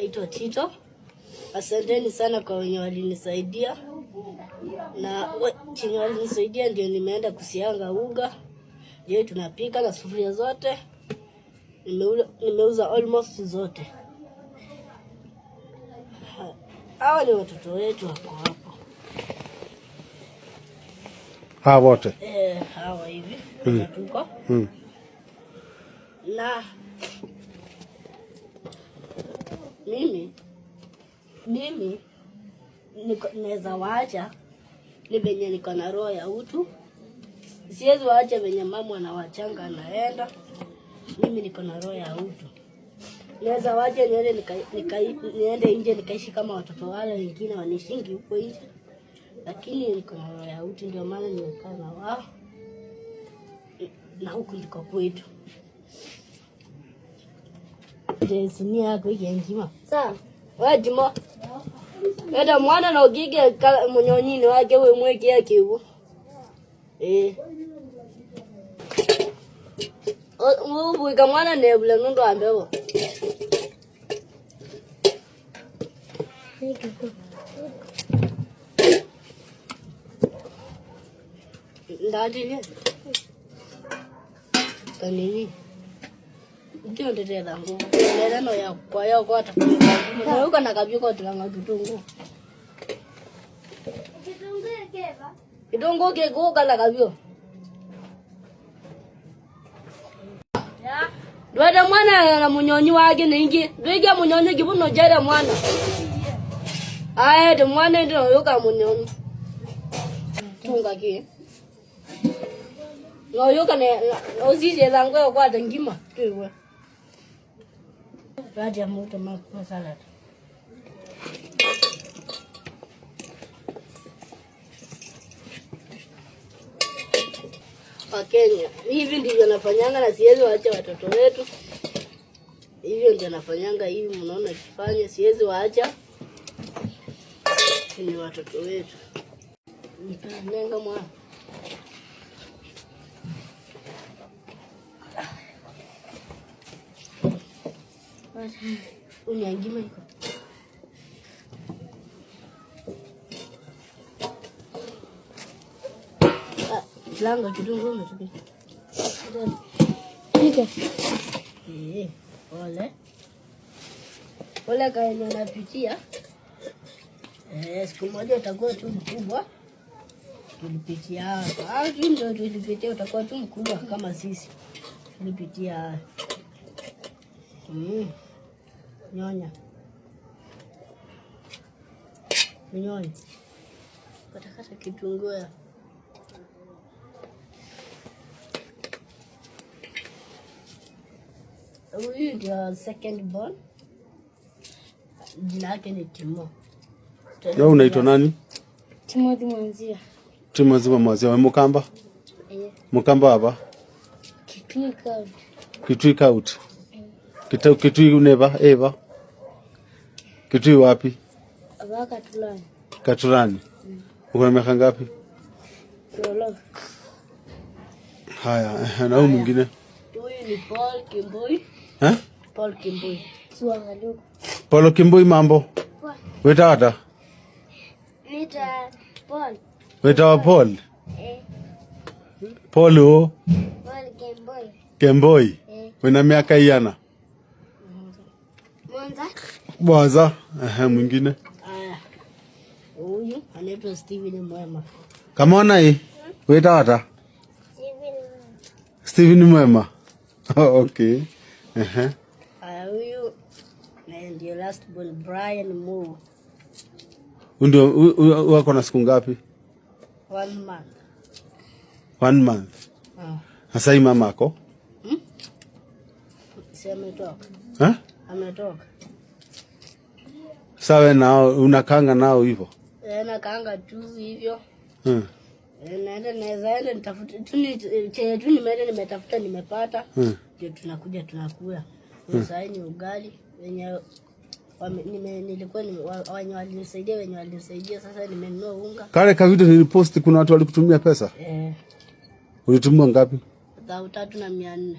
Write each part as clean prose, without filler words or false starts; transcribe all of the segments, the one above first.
naitwa Tito. Asanteni sana kwa wenye walinisaidia. Na chenye walinisaidia ndio nimeenda kusianga uga. Je, tunapika na sufuria zote. Nimeuza almost zote. Hawa ni watoto wetu wako hapo. Hawa wote? Hawa hivi. Tuko. Na mimi naweza waacha ni venye niko na roho ya utu. Siwezi waacha venye mama anawachanga anaenda. Mimi niko na roho ya utu. Naweza waacha niende nje nikaishi kama watoto wale wengine wanishingi huko nje. Lakini niko na roho ya utu, ndio maana nimekaa na wao. Na huku ndiko kwetu. Jesini yako yenjima. Sawa. Wajimo. Eda mwana na ogige munyonyini wake we mweke yake huo. Ubu kamwana nebule nundo ambewo. Ndadili. Kanini. Ndio ndete dangu. Nenda no ya kwa yao kwa atakuwa. Na uko na kabyuko tulanga tutungu. Kitungu kiko kala kabyo. Ya. Dwada mwana na munyonyi wake ningi. Dwiga munyonyi kibuno jara mwana. Aye de mwana ndio yoka munyonyi. Tunga ki. Ngo yoka ne ozije dangu kwa dangima. Tuwe. Raja moto masala. Wakenya, hivi ndivyo nafanyanga na siwezi waacha watoto wetu. Hivyo ndio nafanyanga hivi, mnaona kifanye, siwezi waacha. Ni watoto wetu. Nipanga mwana. Unyangima iko. Langa kidogo mtupi. Nika. Ole. Ole kama unapitia. Siku moja utakuwa tu mkubwa. Tulipitia hapa. Ndio tulipitia utakuwa tu mkubwa kama sisi. Tulipitia. Nyonya. Nyonya. Kata kitunguu ya. Huyu ndio second born. Jina lake ni Timo. Wewe unaitwa nani? Timothy Mwanzia. Timothy Mwanzia, Mukamba? Mukamba hapa? Kitui County. Kitui uneva Eva. Kitui wapi? Katulani. Katulani. Uko na miaka ngapi? Lolo. Haya, na huyu mwingine? Huyu ni Paul Kimboi. Paul Kimboi. Suangaluko. Paul Kimboi mambo. Weta wata? Paul. Weta Paul? Paul o? Paul Kimboi. Kimboi. Wena miaka iana? Mwanza. Mwingine? Huyu anaitwa Steven Mwema. Kama ona hii? Weta wata? Steven Mwema. Okay. Huyu ndio last born Brian Mo. Ndio wako na siku ngapi? 1 month. 1 month. Sasa hii mama yako? Ametoka. Ametoka. Sawa, nao unakanga nao hivyo? Nakanga tu hivyo. Naenda nitafute tu nimetafuta nimepata. Ndio tunakuja tunakula. Sasa ni ugali wenye nilikuwa walinisaidia sasa nimenunua unga. Kale ka video nilipost kuna watu walikutumia pesa? Ulitumia ngapi? 3,400.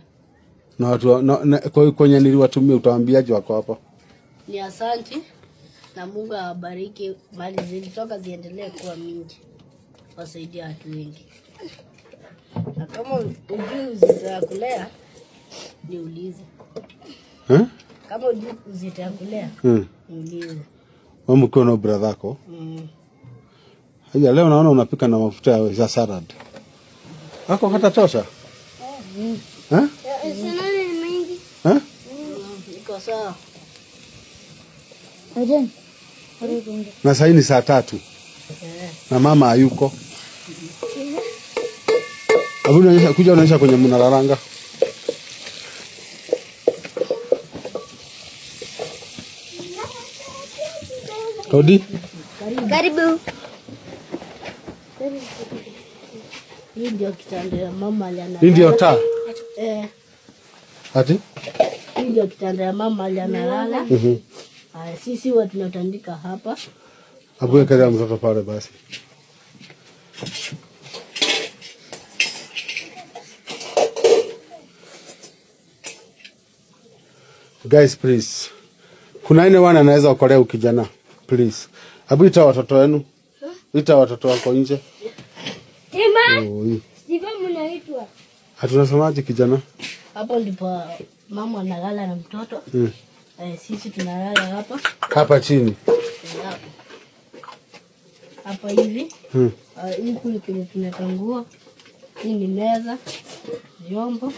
Na watu kwenye niliwatumia utawaambiaje wako hapa? ni asanti na Mungu awabariki, mali zilitoka ziendelee kuwa mingi, wasaidia watu wengi. Na kama ujui uzito ya kulea, niulize. Kama ujui uzito ya kulea, niulize. Mama ukiwa na brother yako? Haya, leo naona unapika na mafuta ya salad. Hako hata tosha? Sina ni mingi. Iko sawa. Ajen. Na sasa ni saa 3. Na mama hayuko. Abuna kuja unaonyesha kwenye mnalalanga. Rodi? Karibu. Hii ndio kitanda ya mama aliana. Hii ndio taa? Ati? Hii ndio kitanda ya mama alianalala. Sisi huwa tunatandika hapa. Abuye kaza mtoto pale basi. Guys, please. Kuna anyone anaweza okolea ukijana? Please. Abu ita watoto wenu. Ita watoto wako nje. Sivyo mnaitwa. Hatunasemaje kijana? Hapo ndipo mama analala na mtoto. Sisi tunalala hapa. Hapa chini. Hapa hivi. Hii kule tunaweka nguo. Hii ni meza, vyombo.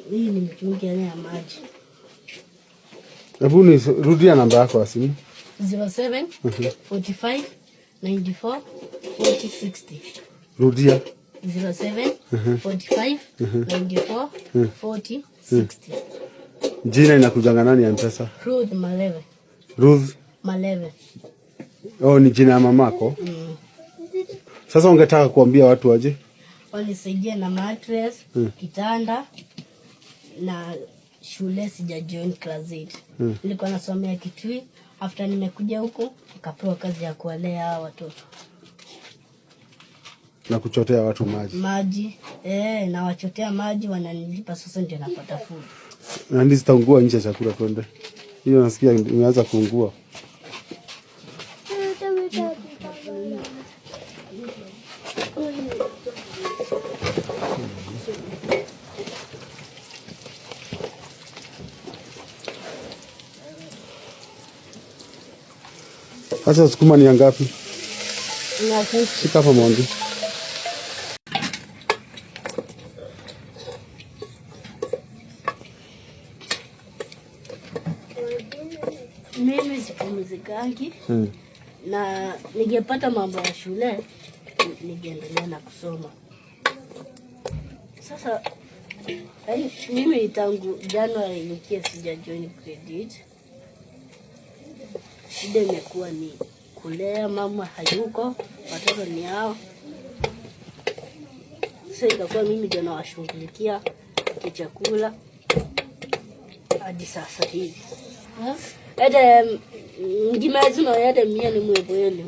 Hii ni mtungi ya maji. Hebu rudia namba yako ya simu. 07 45 94 40 60. Rudia. 07 45 94 40 60. Jina inakujanga nani ya M-Pesa? Ruth Maleve. Ruth Maleve. Oh, ni jina ya mamako? Sasa ungetaka kuambia watu aje? Walisaidia na mattress, kitanda na shule sija join class 8. Nilikuwa nasomea Kitui, after nimekuja huko nikapewa kazi ya kuwalea watoto. Na kuchotea watu maji. Maji, na wachotea maji wananilipa, sasa ndio napata food. Na ndizi taungua nje chakula twende. Hiyo nasikia imeanza kuungua. Sasa sukuma ni ngapi? Shika hapa Mondi. Mimi sipumzikangi. Na ningepata mambo ya shule ningeendelea na kusoma. Sasa mimi tangu January nikiwa sija join grade 8. Shida imekuwa ni kulea, mama hayuko, watoto ni hao. Sasa ikakuwa mimi ndio nawashughulikia chakula hadi sasa hivi. Hata ngimezi no yada mia ni mwebweni.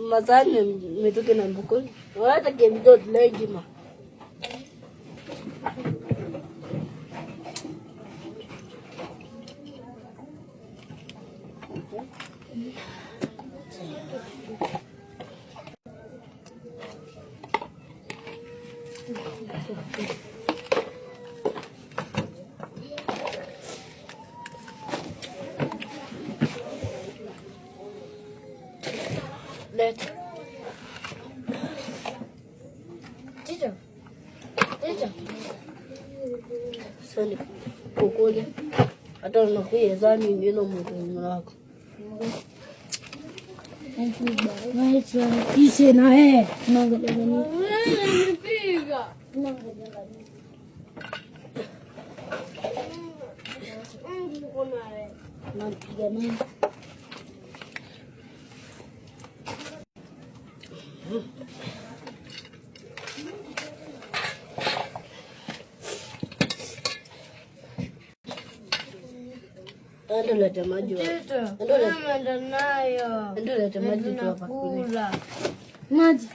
Mazani metoke na mbukoni. Wata kemdo tulejima. Sani kukuja hata unakuja zani neno mtu wako. Kise na Endo lete maji. Endo nayo. Endo lete maji tu hapa. Maji.